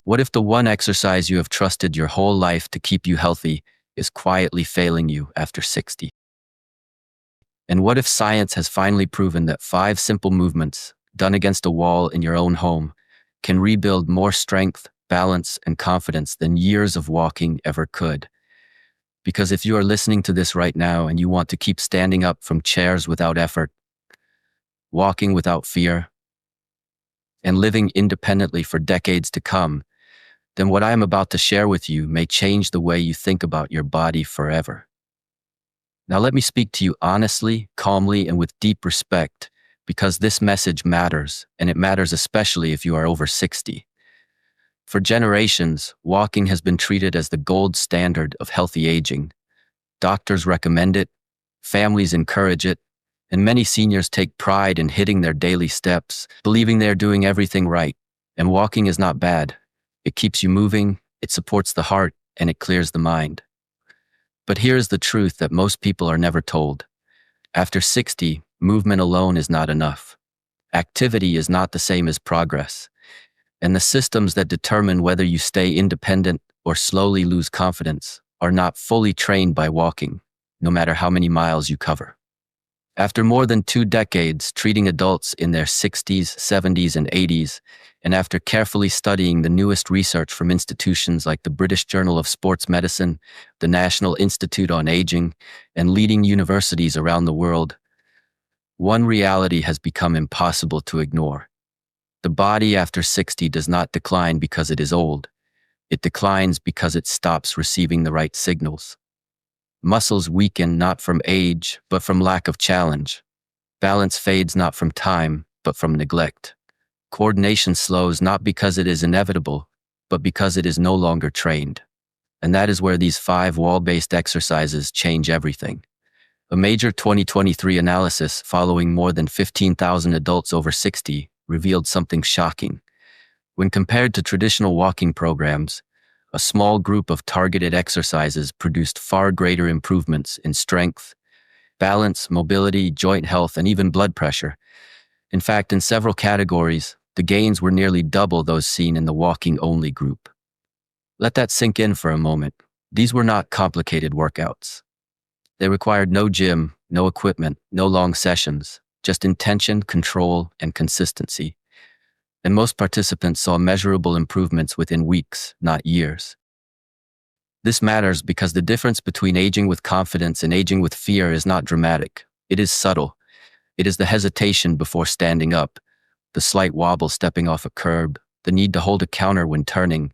What if the one exercise you have trusted your whole life to keep you healthy is quietly failing you after 60? And what if science has finally proven that 5 simple movements, done against a wall in your own home, can rebuild more strength, balance, and confidence than years of walking ever could? Because if you are listening to this right now and you want to keep standing up from chairs without effort, walking without fear, and living independently for decades to come, then what I am about to share with you may change the way you think about your body forever. Now let me speak to you honestly, calmly, and with deep respect, because this message matters, and it matters especially if you are over 60. For generations, walking has been treated as the gold standard of healthy aging. Doctors recommend it, families encourage it, and many seniors take pride in hitting their daily steps, believing they are doing everything right. And walking is not bad. It keeps you moving, it supports the heart, and it clears the mind. But here's the truth that most people are never told. After 60, movement alone is not enough. Activity is not the same as progress. And the systems that determine whether you stay independent or slowly lose confidence are not fully trained by walking, no matter how many miles you cover. After more than 2 decades treating adults in their 60s, 70s, and 80s, and after carefully studying the newest research from institutions like the British Journal of Sports Medicine, the National Institute on Aging, and leading universities around the world, one reality has become impossible to ignore. The body after 60 does not decline because it is old. It declines because it stops receiving the right signals. Muscles weaken not from age, but from lack of challenge. Balance fades not from time, but from neglect. Coordination slows not because it is inevitable, but because it is no longer trained. And that is where these 5 wall-based exercises change everything. A major 2023 analysis following more than 15,000 adults over 60 revealed something shocking. When compared to traditional walking programs, a small group of targeted exercises produced far greater improvements in strength, balance, mobility, joint health, and even blood pressure. In fact, in several categories, the gains were nearly double those seen in the walking-only group. Let that sink in for a moment. These were not complicated workouts. They required no gym, no equipment, no long sessions, just intention, control, and consistency. And most participants saw measurable improvements within weeks, not years. This matters because the difference between aging with confidence and aging with fear is not dramatic. It is subtle. It is the hesitation before standing up, the slight wobble stepping off a curb, the need to hold a counter when turning,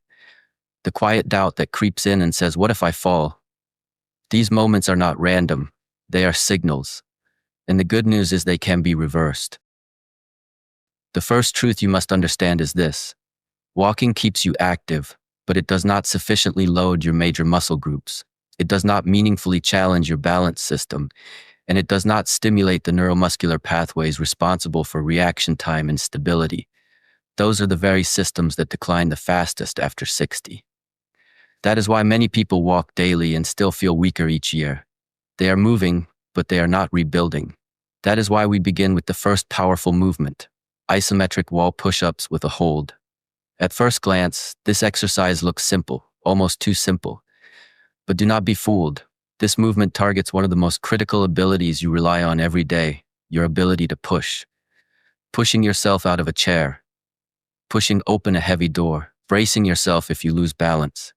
the quiet doubt that creeps in and says, "What if I fall?" These moments are not random. They are signals. And the good news is they can be reversed. The first truth you must understand is this. Walking keeps you active, but it does not sufficiently load your major muscle groups. It does not meaningfully challenge your balance system, and it does not stimulate the neuromuscular pathways responsible for reaction time and stability. Those are the very systems that decline the fastest after 60. That is why many people walk daily and still feel weaker each year. They are moving, but they are not rebuilding. That is why we begin with the first powerful movement, isometric wall push-ups with a hold. At first glance, this exercise looks simple, almost too simple. But do not be fooled. This movement targets one of the most critical abilities you rely on every day, your ability to push. Pushing yourself out of a chair. Pushing open a heavy door. Bracing yourself if you lose balance.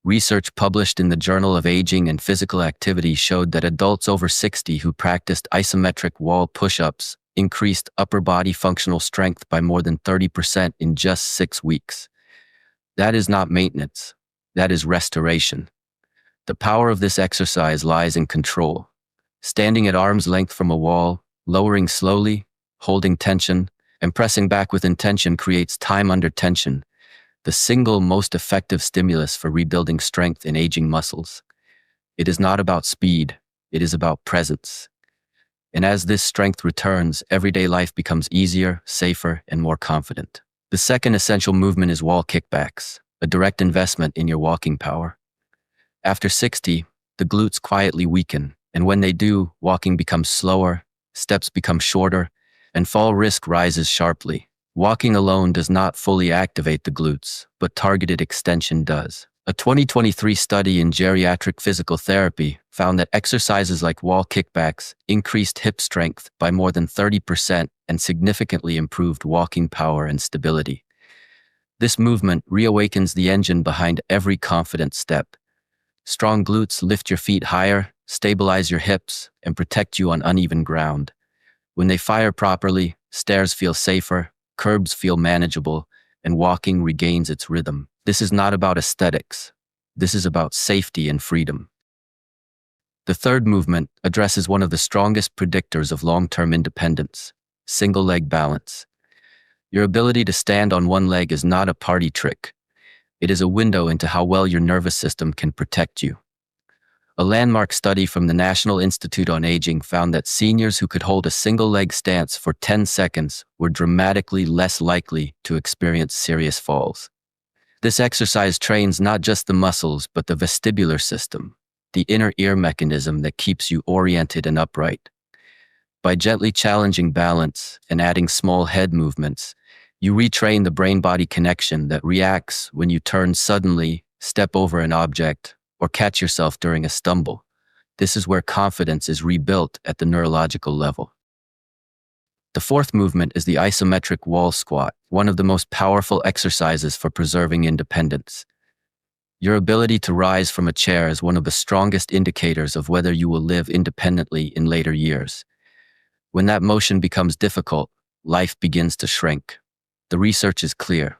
Research published in the Journal of Aging and Physical Activity showed that adults over 60 who practiced isometric wall push-ups increased upper body functional strength by more than 30% in just 6 weeks. That is not maintenance. That is restoration. The power of this exercise lies in control. Standing at arm's length from a wall, lowering slowly, holding tension, and pressing back with intention creates time under tension, the single most effective stimulus for rebuilding strength in aging muscles. It is not about speed. It is about presence. And as this strength returns, everyday life becomes easier, safer, and more confident. The second essential movement is wall kickbacks, a direct investment in your walking power. After 60, the glutes quietly weaken, and when they do, walking becomes slower, steps become shorter, and fall risk rises sharply. Walking alone does not fully activate the glutes, but targeted extension does. A 2023 study in geriatric physical therapy found that exercises like wall kickbacks increased hip strength by more than 30% and significantly improved walking power and stability. This movement reawakens the engine behind every confident step. Strong glutes lift your feet higher, stabilize your hips, and protect you on uneven ground. When they fire properly, stairs feel safer, curbs feel manageable, and walking regains its rhythm. This is not about aesthetics. This is about safety and freedom. The third movement addresses one of the strongest predictors of long-term independence: single leg balance. Your ability to stand on one leg is not a party trick. It is a window into how well your nervous system can protect you. A landmark study from the National Institute on Aging found that seniors who could hold a single leg stance for 10 seconds were dramatically less likely to experience serious falls. This exercise trains not just the muscles, but the vestibular system, the inner ear mechanism that keeps you oriented and upright. By gently challenging balance and adding small head movements, you retrain the brain-body connection that reacts when you turn suddenly, step over an object, or catch yourself during a stumble. This is where confidence is rebuilt at the neurological level. The fourth movement is the isometric wall squat, one of the most powerful exercises for preserving independence. Your ability to rise from a chair is one of the strongest indicators of whether you will live independently in later years. When that motion becomes difficult, life begins to shrink. The research is clear.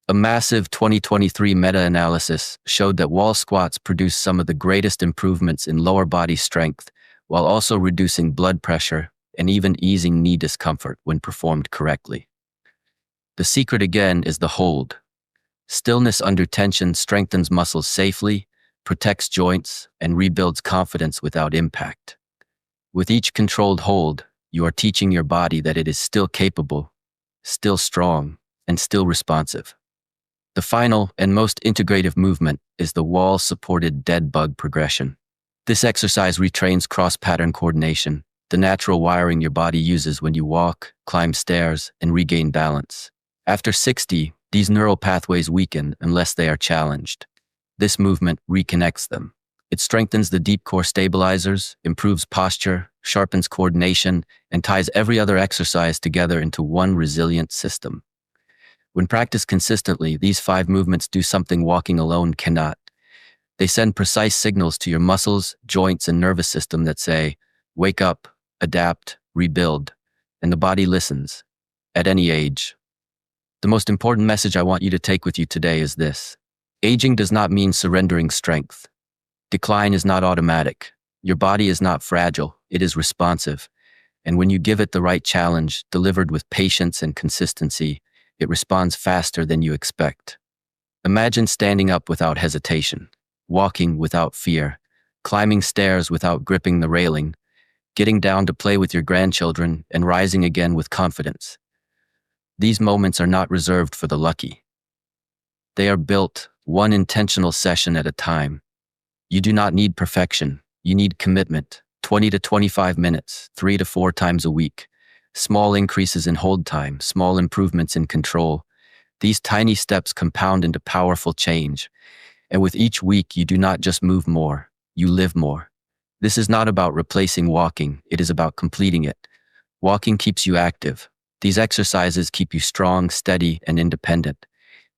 A massive 2023 meta-analysis showed that wall squats produce some of the greatest improvements in lower body strength, while also reducing blood pressure and even easing knee discomfort when performed correctly. The secret again is the hold. Stillness under tension strengthens muscles safely, protects joints, and rebuilds confidence without impact. With each controlled hold, you are teaching your body that it is still capable, still strong, and still responsive. The final and most integrative movement is the wall-supported dead bug progression. This exercise retrains cross-pattern coordination, the natural wiring your body uses when you walk, climb stairs, and regain balance. After 60, these neural pathways weaken unless they are challenged. This movement reconnects them. It strengthens the deep core stabilizers, improves posture, sharpens coordination, and ties every other exercise together into one resilient system. When practiced consistently, these 5 movements do something walking alone cannot. They send precise signals to your muscles, joints, and nervous system that say, wake up, adapt, rebuild, and the body listens, at any age. The most important message I want you to take with you today is this: aging does not mean surrendering strength. Decline is not automatic. Your body is not fragile, it is responsive. And when you give it the right challenge, delivered with patience and consistency, it responds faster than you expect. Imagine standing up without hesitation, walking without fear, climbing stairs without gripping the railing, getting down to play with your grandchildren, and rising again with confidence. These moments are not reserved for the lucky. They are built, one intentional session at a time. You do not need perfection. You need commitment. 20 to 25 minutes, 3 to 4 times a week. Small increases in hold time, small improvements in control. These tiny steps compound into powerful change. And with each week, you do not just move more, you live more. This is not about replacing walking, it is about completing it. Walking keeps you active. These exercises keep you strong, steady, and independent.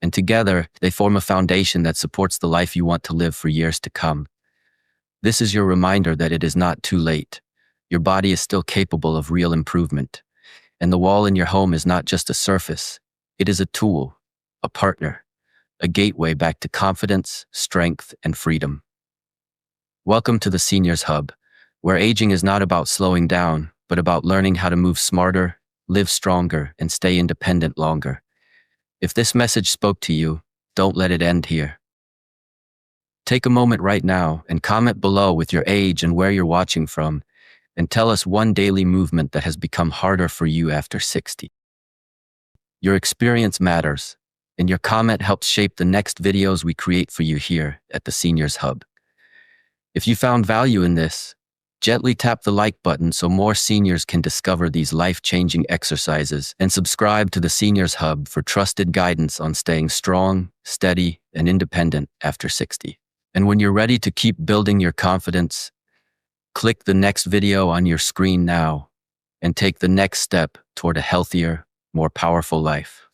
And together, they form a foundation that supports the life you want to live for years to come. This is your reminder that it is not too late. Your body is still capable of real improvement. And the wall in your home is not just a surface. It is a tool, a partner, a gateway back to confidence, strength, and freedom. Welcome to the Seniors Hub, where aging is not about slowing down, but about learning how to move smarter, live stronger, and stay independent longer. If this message spoke to you, don't let it end here. Take a moment right now and comment below with your age and where you're watching from, and tell us one daily movement that has become harder for you after 60. Your experience matters, and your comment helps shape the next videos we create for you here at the Seniors Hub. If you found value in this, Gently tap the like button so more seniors can discover these life-changing exercises, and subscribe to the Seniors Hub for trusted guidance on staying strong, steady, and independent after 60. And when you're ready to keep building your confidence, click the next video on your screen now and take the next step toward a healthier, more powerful life.